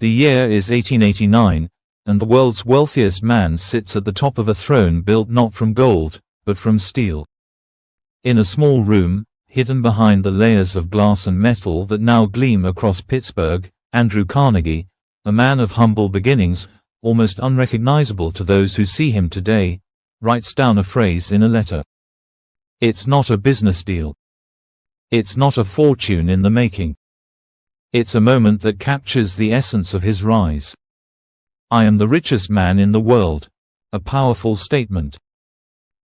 The year is 1889, and the world's wealthiest man sits at the top of a throne built not from gold, but from steel. In a small room, hidden behind the layers of glass and metal that now gleam across Pittsburgh, Andrew Carnegie, a man of humble beginnings, almost unrecognizable to those who see him today, writes down a phrase in a letter. It's not a business deal. It's not a fortune in the making. It's a moment that captures the essence of his rise. I am the richest man in the world. A powerful statement.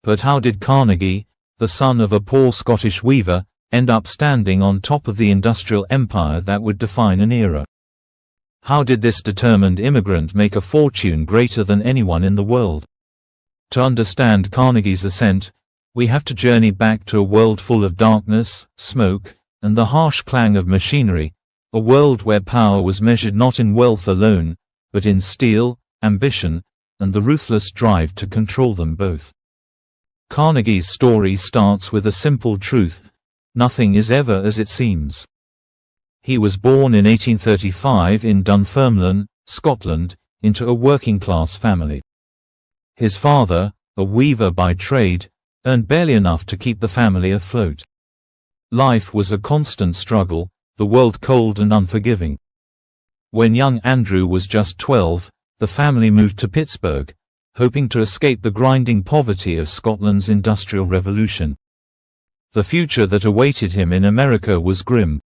But how did Carnegie, the son of a poor Scottish weaver, end up standing on top of the industrial empire that would define an era? How did this determined immigrant make a fortune greater than anyone in the world? To understand Carnegie's ascent, we have to journey back to a world full of darkness, smoke, and the harsh clang of machinery, a world where power was measured not in wealth alone, but in steel, ambition, and the ruthless drive to control them both. Carnegie's story starts with a simple truth: nothing is ever as it seems. He was born in 1835 in Dunfermline, Scotland, into a working-class family. His father, a weaver by trade, earned barely enough to keep the family afloat. Life was a constant struggle, the world cold and unforgiving. When young Andrew was just 12, the family moved to Pittsburgh, hoping to escape the grinding poverty of Scotland's Industrial Revolution. The future that awaited him in America was grim.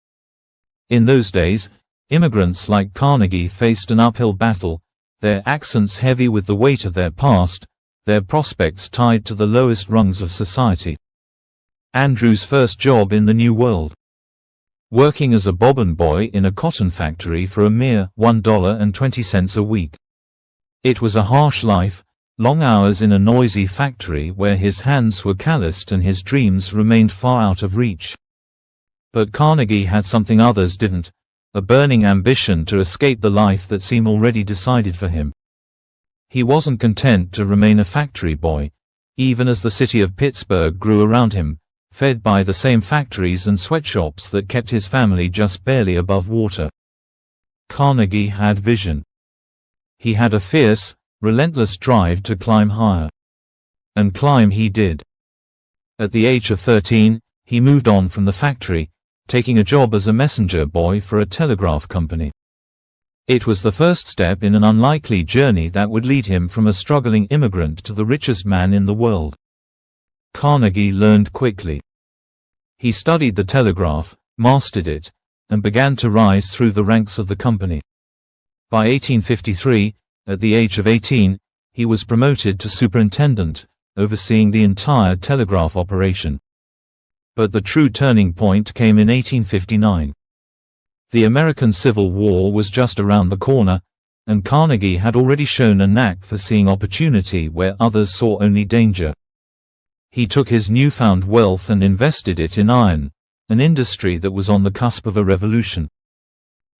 In those days, immigrants like Carnegie faced an uphill battle, their accents heavy with the weight of their past, their prospects tied to the lowest rungs of society. Andrew's first job in the New World. Working as a bobbin boy in a cotton factory for a mere $1.20 a week. It was a harsh life, long hours in a noisy factory where his hands were calloused and his dreams remained far out of reach. But Carnegie had something others didn't, a burning ambition to escape the life that seemed already decided for him. He wasn't content to remain a factory boy, even as the city of Pittsburgh grew around him, fed by the same factories and sweatshops that kept his family just barely above water. Carnegie had vision. He had a fierce, relentless drive to climb higher. And climb he did. At the age of 13, he moved on from the factory, taking a job as a messenger boy for a telegraph company. It was the first step in an unlikely journey that would lead him from a struggling immigrant to the richest man in the world. Carnegie learned quickly. He studied the telegraph, mastered it, and began to rise through the ranks of the company. By 1853, at the age of 18, he was promoted to superintendent, overseeing the entire telegraph operation. But the true turning point came in 1859. The American Civil War was just around the corner, and Carnegie had already shown a knack for seeing opportunity where others saw only danger. He took his newfound wealth and invested it in iron, an industry that was on the cusp of a revolution.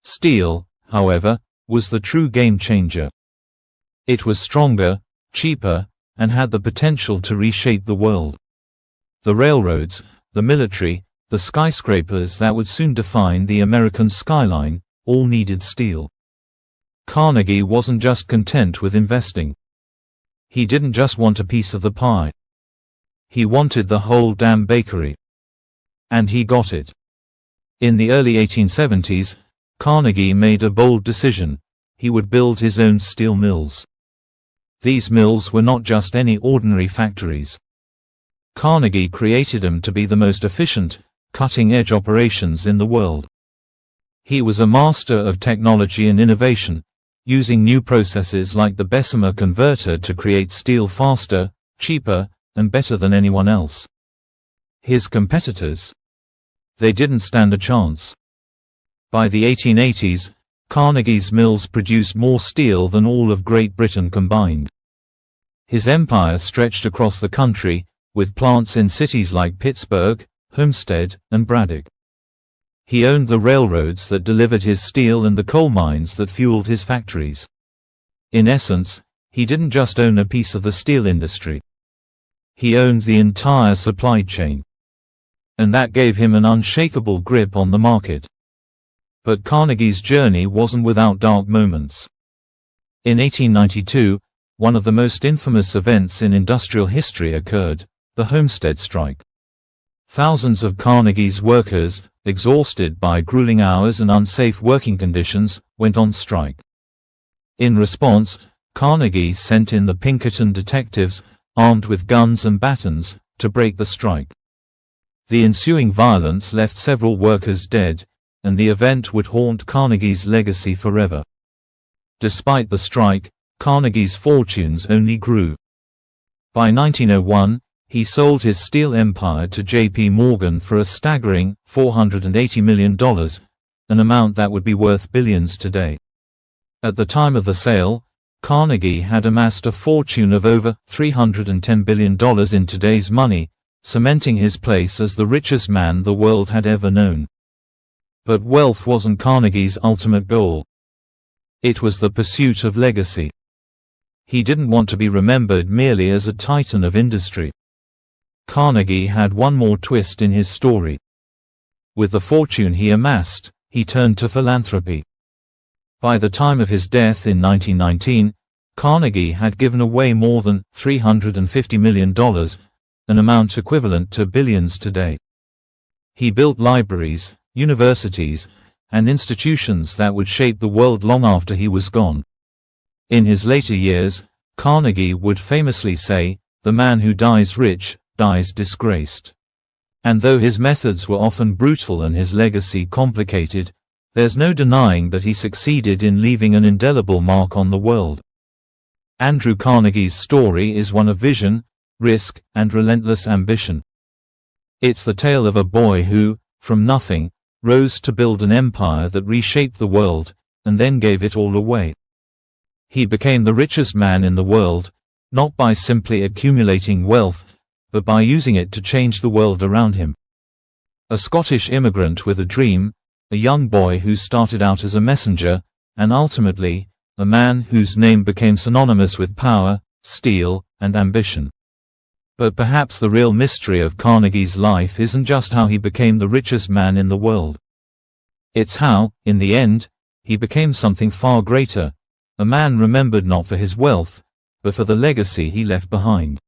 Steel, however, was the true game changer. It was stronger, cheaper, and had the potential to reshape the world. The railroads, the military, the skyscrapers that would soon define the American skyline, all needed steel. Carnegie wasn't just content with investing. He didn't just want a piece of the pie. He wanted the whole damn bakery. And he got it. In the early 1870s, Carnegie made a bold decision: he would build his own steel mills. These mills were not just any ordinary factories. Carnegie created them to be the most efficient, cutting-edge operations in the world. He was a master of technology and innovation, using new processes like the Bessemer converter to create steel faster, cheaper, and better than anyone else. His competitors? They didn't stand a chance. By the 1880s, Carnegie's mills produced more steel than all of Great Britain combined. His empire stretched across the country, with plants in cities like Pittsburgh, Homestead, and Braddock. He owned the railroads that delivered his steel and the coal mines that fueled his factories. In essence, he didn't just own a piece of the steel industry. He owned the entire supply chain. And that gave him an unshakable grip on the market. But Carnegie's journey wasn't without dark moments. In 1892, one of the most infamous events in industrial history occurred, the Homestead Strike. Thousands of Carnegie's workers, exhausted by grueling hours and unsafe working conditions, went on strike. In response, Carnegie sent in the Pinkerton detectives, armed with guns and batons, to break the strike. The ensuing violence left several workers dead, and the event would haunt Carnegie's legacy forever. Despite the strike, Carnegie's fortunes only grew. By 1901, he sold his steel empire to J.P. Morgan for a staggering $480 million, an amount that would be worth billions today. At the time of the sale, Carnegie had amassed a fortune of over $310 billion in today's money, cementing his place as the richest man the world had ever known. But wealth wasn't Carnegie's ultimate goal. It was the pursuit of legacy. He didn't want to be remembered merely as a titan of industry. Carnegie had one more twist in his story. With the fortune he amassed, he turned to philanthropy. By the time of his death in 1919, Carnegie had given away more than $350 million, an amount equivalent to billions today. He built libraries, universities, and institutions that would shape the world long after he was gone. In his later years, Carnegie would famously say, "The man who dies rich, dies disgraced." And though his methods were often brutal and his legacy complicated, there's no denying that he succeeded in leaving an indelible mark on the world. Andrew Carnegie's story is one of vision, risk, and relentless ambition. It's the tale of a boy who, from nothing, rose to build an empire that reshaped the world, and then gave it all away. He became the richest man in the world, not by simply accumulating wealth, but by using it to change the world around him. A Scottish immigrant with a dream, a young boy who started out as a messenger, and ultimately, a man whose name became synonymous with power, steel, and ambition. But perhaps the real mystery of Carnegie's life isn't just how he became the richest man in the world. It's how, in the end, he became something far greater, a man remembered not for his wealth, but for the legacy he left behind.